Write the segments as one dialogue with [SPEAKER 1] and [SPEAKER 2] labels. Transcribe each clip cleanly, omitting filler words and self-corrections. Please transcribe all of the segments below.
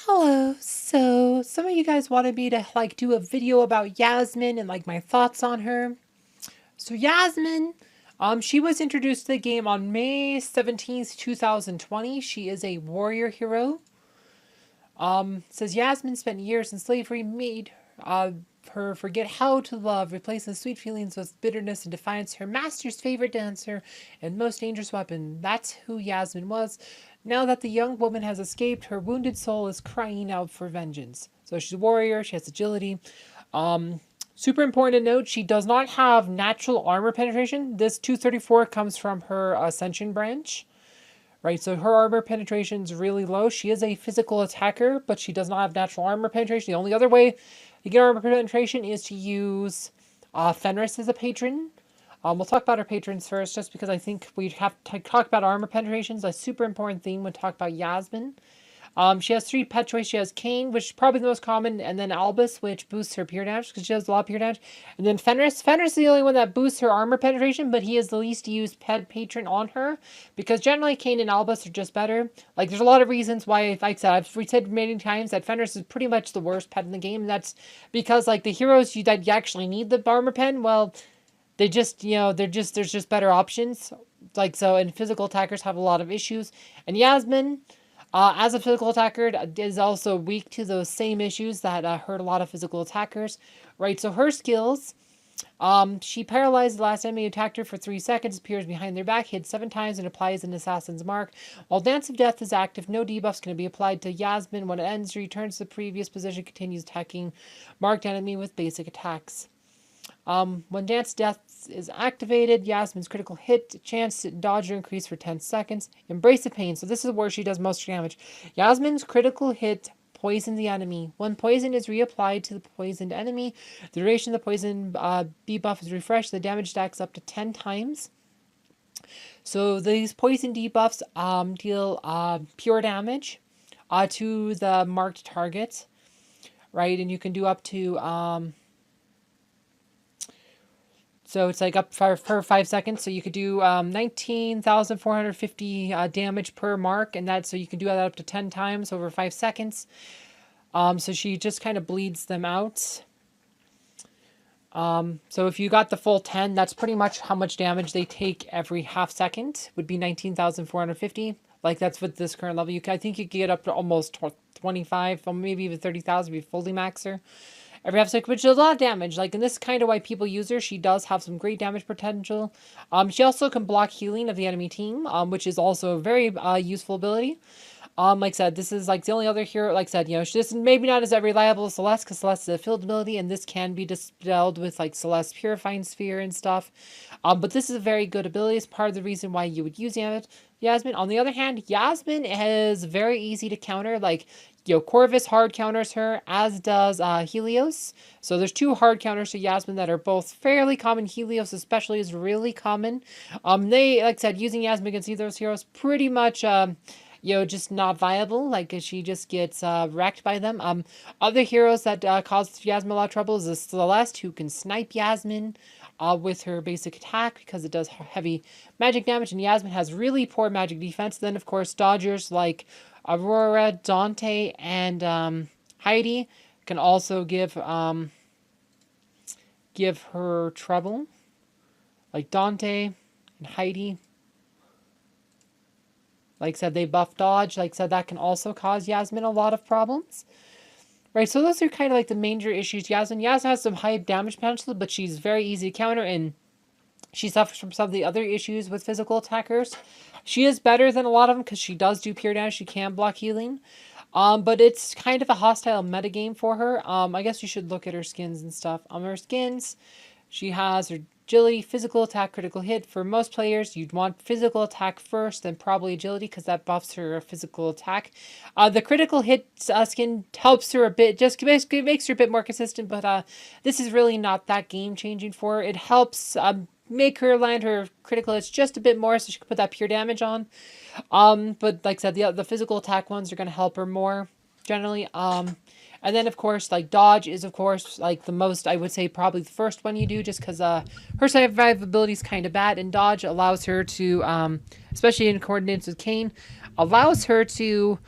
[SPEAKER 1] Hello. So some of you guys wanted me to do a video about Yasmine and my thoughts on her. So Yasmine, she was introduced to the game on May 17th, 2020. She is a warrior hero. Says Yasmine spent years in slavery, made her forget how to love, replacing sweet feelings with bitterness and defiance. Her master's favorite dancer and most dangerous weapon. That's who Yasmine was. Now that the young woman has escaped, her wounded soul is crying out for vengeance. So she's a warrior, she has agility. Super important to note, she does not have natural armor penetration. This 234 comes from her ascension branch. Right, so her armor penetration is really low. She is a physical attacker, but she does not have natural armor penetration. The only other way to get armor penetration is to use Fenris as a patron. We'll talk about our patrons first, just because I think we have to talk about armor penetration. It's a super important theme when we talk about Yasmine. She has 3 pet choice. She has Kane, which is probably the most common, and then Albus, which boosts her pierce damage because she has a lot of pierce damage. And then Fenris. Fenris is the only one that boosts her armor penetration, but he is the least used pet patron on her because generally Kane and Albus are just better. There's a lot of reasons why, like I said, I've said many times that Fenris is pretty much the worst pet in the game. That's because the heroes that you actually need the armor pen, well, they just, there's just better options. And physical attackers have a lot of issues. And Yasmine, as a physical attacker, is also weak to those same issues that hurt a lot of physical attackers, right? So her skills, she paralyzes the last enemy who attacked her for 3 seconds, appears behind their back, hits 7 times, and applies an assassin's mark. While Dance of Death is active, no debuffs can be applied to Yasmine. When it ends, she returns to the previous position, continues attacking marked enemy with basic attacks. When Dance Death is activated, Yasmine's critical hit chance to dodge or increase for 10 seconds. Embrace the Pain. So this is where she does most damage. Yasmine's critical hit poisons the enemy. When poison is reapplied to the poisoned enemy, the duration of the poison debuff is refreshed. The damage stacks up to 10 times. So these poison debuffs deal pure damage to the marked target, right? And you can do up to... So it's up for 5 seconds. So you could do 19,450 damage per mark. And so you can do that up to 10 times over 5 seconds. So she just kind of bleeds them out. So if you got the full 10, that's pretty much how much damage they take every half second. Would be 19,450. That's with this current level. I think you could get up to almost 25, or maybe even 30,000 if you fully max her. Every half second, which is a lot of damage. And this is kind of why people use her. She does have some great damage potential. She also can block healing of the enemy team, which is also a very useful ability. Like I said, this is the only other hero. Like I said, she's maybe not as reliable as Celeste, because Celeste is a field ability, and this can be dispelled with Celeste's Purifying Sphere and stuff. But this is a very good ability. It's part of the reason why you would use Yasmine. On the other hand, Yasmine is very easy to counter. Corvus hard counters her, as does Helios. So there's 2 hard counters to Yasmine that are both fairly common. Helios especially is really common. They, like I said, using Yasmine against either of those heroes pretty much, just not viable. She just gets wrecked by them. Other heroes that cause Yasmine a lot of trouble is the Celeste, who can snipe Yasmine with her basic attack because it does heavy magic damage. And Yasmine has really poor magic defense. Then, of course, dodgers like Aurora, Dante, and Heidi can also give her trouble. Dante and Heidi. Like I said, they buff dodge. Like I said, that can also cause Yasmine a lot of problems. Right, so those are kind of the major issues. Yasmine has some high damage potential, but she's very easy to counter, and she suffers from some of the other issues with physical attackers. She is better than a lot of them because she does do pure damage. She can block healing. But it's kind of a hostile metagame for her. I guess you should look at her skins and stuff. On her skins, she has her agility, physical attack, critical hit. For most players, you'd want physical attack first, then probably agility, because that buffs her physical attack. The critical hit skin helps her a bit, just basically makes her a bit more consistent, but this is really not that game-changing for her. It helps make her land her critical hits just a bit more so she can put that pure damage on. But like I said, the physical attack ones are going to help her more, generally. And then, of course, dodge is, of course, the most, I would say, probably the first one you do, just because her survivability is kind of bad, and dodge allows her to, especially in coordinates with Kane, allows her to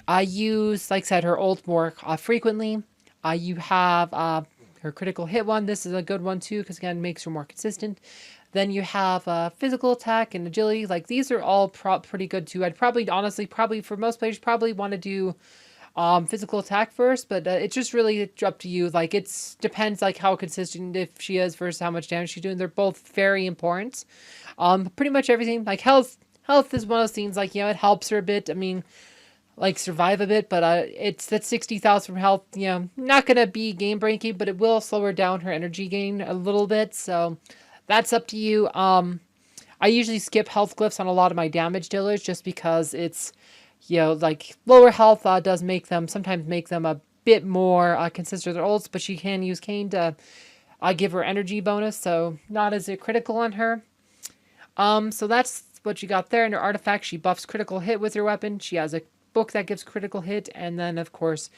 [SPEAKER 1] I use, like I said, her ult more frequently. You have her critical hit one. This is a good one too, because again, makes her more consistent. Then you have physical attack and agility. Like these are all pretty good too. I'd probably, honestly, probably for most players, probably want to do physical attack first, but it's just really up to you. Like it's depends like how consistent if she is versus how much damage she's doing. They're both very important. Pretty much everything like health is one of those things like, it helps her a bit. I mean, like survive a bit, but it's that 60,000 from health, not gonna be game breaking, but it will slow her down her energy gain a little bit. So that's up to you. I usually skip health glyphs on a lot of my damage dealers just because it's, like lower health does sometimes make them a bit more consistent with their ults, but she can use Kane to give her energy bonus, so not as a critical on her. So that's what you got there. In her artifact, she buffs critical hit with her weapon. She has a book that gives critical hit, and then of course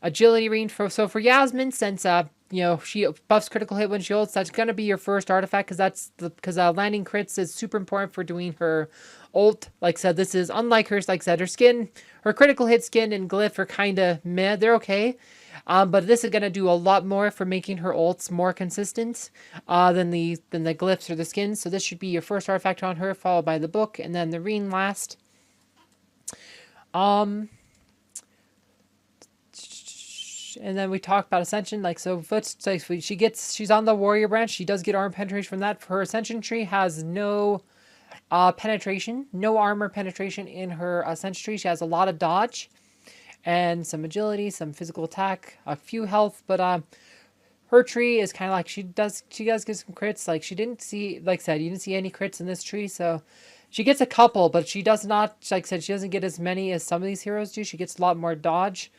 [SPEAKER 1] agility range. So for Yasmine, since she buffs critical hit when she ults, that's gonna be your first artifact, because landing crits is super important for doing her ult. Like I said, this is unlike hers. Like I said, her critical hit skin and glyph are kind of meh. They're okay. But this is gonna do a lot more for making her ults more consistent than the glyphs or the skins. So this should be your first artifact on her, followed by the book, and then the ring last. And then we talk about ascension. Like so, she's on the warrior branch. She does get armor penetration from that. Her ascension tree has no penetration, no armor penetration in her ascension tree. She has a lot of dodge and some agility, some physical attack, a few health, but her tree is kind of like she does get some crits. Like she didn't see, like I said, you didn't see any crits in this tree, so she gets a couple, but she does not, like I said, she doesn't get as many as some of these heroes do. She gets a lot more dodge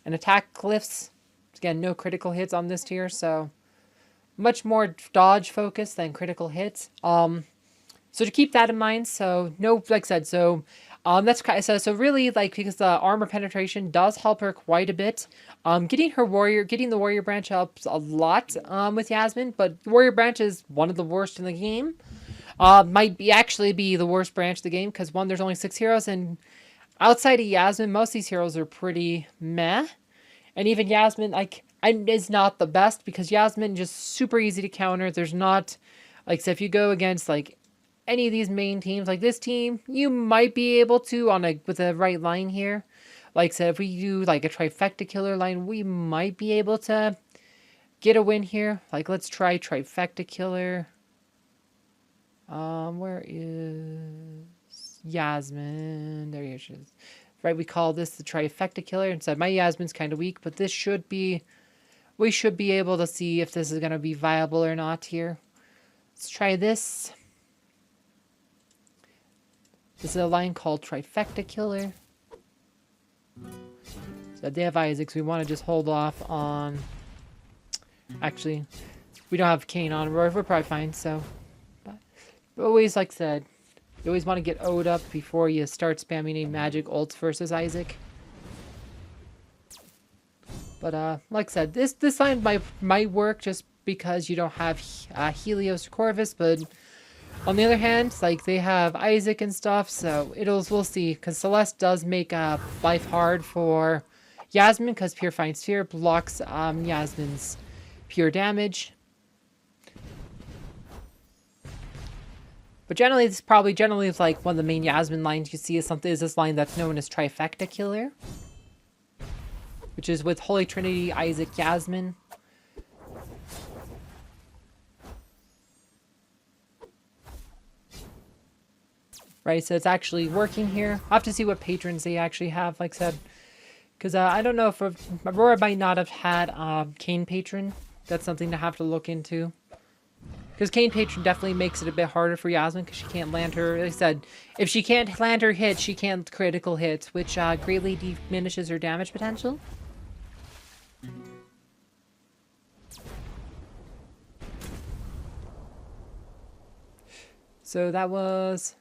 [SPEAKER 1] and attack glyphs. Again, no critical hits on this tier, so much more dodge focus than critical hits. So to keep that in mind, so no, like I said, so that's so really like because the armor penetration does help her quite a bit. Getting the warrior branch helps a lot with Yasmine, but warrior branch is one of the worst in the game. Might actually be the worst branch of the game because one, there's only 6 heroes, and outside of Yasmine, most of these heroes are pretty meh. And even Yasmine, is not the best because Yasmine just super easy to counter. There's not, like, so if you go against like any of these main teams, like this team, you might be able to with the right line here. Like, so if we do like a Trifecta Killer line, we might be able to get a win here. Like, let's try Trifecta Killer. Where is Yasmine? There she is. Right, we call this the Trifecta Killer. And so my Yasmine's kind of weak, but we should be able to see if this is going to be viable or not here. Let's try this. This is a line called Trifecta Killer. So they have Isaac, so we want to just hold off on... Actually, we don't have Kane on. We're probably fine, so... But always, like I said, you always want to get O'd up before you start spamming a magic ults versus Isaac. But, like I said, this line might work just because you don't have Helios or Corvus, but on the other hand, like, they have Isaac and stuff, so we'll see, because Celeste does make life hard for Yasmine, because Purifying Sphere blocks Yasmine's pure damage. But generally, it's like one of the main Yasmine lines you see is this line that's known as Trifecta Killer, which is with Holy Trinity, Isaac, Yasmine. Right, so it's actually working here. I'll have to see what patrons they actually have, like I said. Because I don't know if Aurora might not have had Kane patron. That's something to have to look into. Because Kane patron definitely makes it a bit harder for Yasmine because she can't land her. Like I said, if she can't land her hit, she can't critical hit, which greatly diminishes her damage potential. So that was...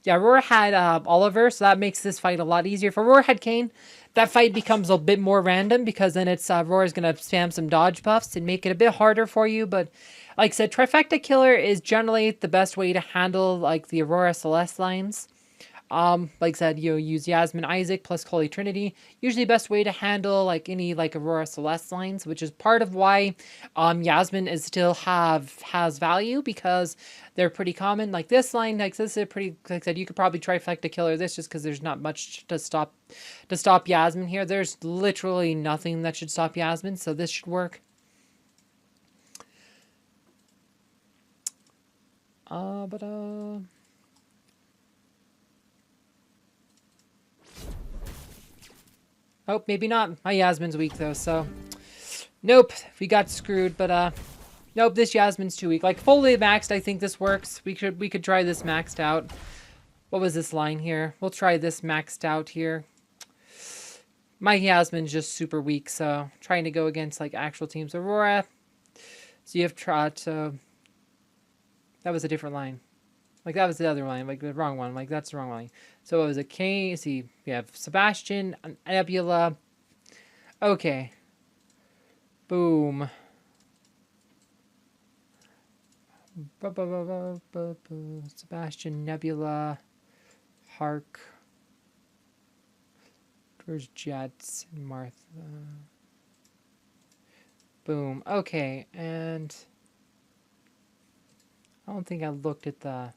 [SPEAKER 1] Yeah, Aurora had Oliver, so that makes this fight a lot easier. If Aurora had Kane, that fight becomes a bit more random because then it's Aurora's going to spam some dodge buffs and make it a bit harder for you. But like I said, Trifecta Killer is generally the best way to handle like the Aurora Celeste lines. Like I said, use Yasmine, Isaac plus Holy Trinity. Usually best way to handle like any like Aurora Celeste lines, which is part of why Yasmine is still has value, because they're pretty common. Like this line, like this is pretty, like I said, you could probably Trifecta Killer this just because there's not much to stop Yasmine here. There's literally nothing that should stop Yasmine, so this should work. Oh, maybe not. My Yasmine's weak though, so nope, we got screwed. But nope, this Yasmine's too weak. Like fully maxed, I think this works. We could try this maxed out. What was this line here? We'll try this maxed out here. My Yasmine's just super weak, so trying to go against like actual teams. Aurora. So you have tried to. That was a different line. Like that was the other line, like the wrong one. Like that's the wrong line. So it was a K. See, we have Sebastian, Nebula. Okay. Boom. Sebastian, Nebula, Hark. Where's Jets and Martha? Boom. Okay, and I don't think I looked at the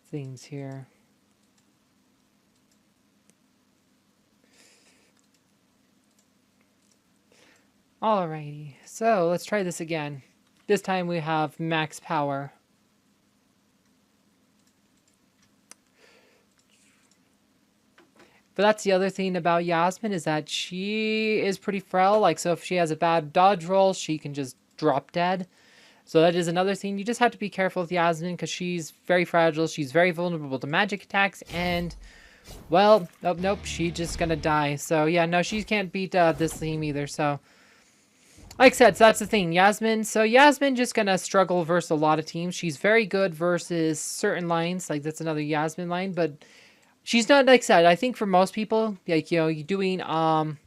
[SPEAKER 1] things here. Alrighty, so let's try this again. This time we have max power. But that's the other thing about Yasmine, is that she is pretty frail. Like, so if she has a bad dodge roll, she can just drop dead. So that is another thing. You just have to be careful with Yasmine because she's very fragile. She's very vulnerable to magic attacks. And, well, nope, she's just going to die. So, yeah, no, she can't beat this team either. So, like I said, so that's the thing. Yasmine. So, Yasmine just going to struggle versus a lot of teams. She's very good versus certain lines. Like, that's another Yasmine line. But she's not, like I said, I think for most people, like, you're doing, like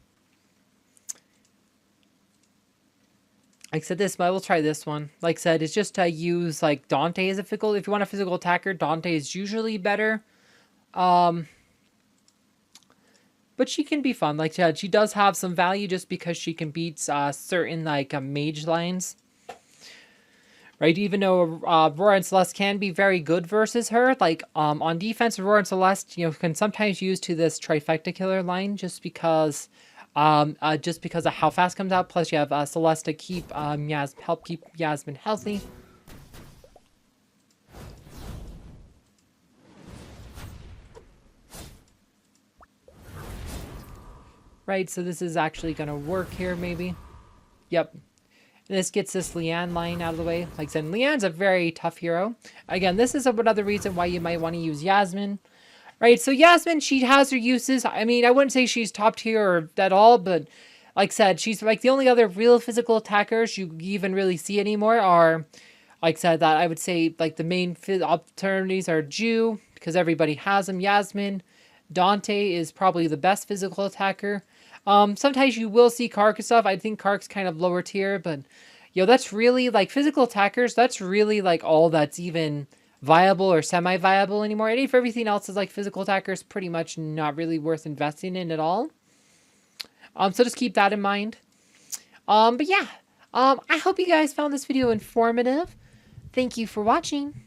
[SPEAKER 1] I said, this, but I will try this one. Like I said, it's just to use like Dante as a physical. If you want a physical attacker, Dante is usually better. But she can be fun. Like I said, she does have some value just because she can beat certain like mage lines. Right, even though Aurora and Celeste can be very good versus her, like on defense, Aurora and Celeste, can sometimes use to this Trifecta Killer line just because of how fast comes out. Plus, you have Celeste to keep help keep Yasmine healthy. Right, so this is actually gonna work here, maybe. Yep. And this gets this Leanne line out of the way. Like I said, Leanne's a very tough hero. Again, this is another reason why you might want to use Yasmine. Right, so Yasmine, she has her uses. I mean, I wouldn't say she's top tier or at all, but like I said, she's like the only other real physical attackers you even really see anymore are, like I said, that I would say like the main alternatives are Jew, because everybody has them, Yasmine. Dante is probably the best physical attacker. Sometimes you will see Kark and stuff. I think Kark's kind of lower tier, but that's really like physical attackers. That's really like all that's even viable or semi-viable anymore. And if everything else is like physical attackers, pretty much not really worth investing in at all. So just keep that in mind. But yeah, I hope you guys found this video informative. Thank you for watching.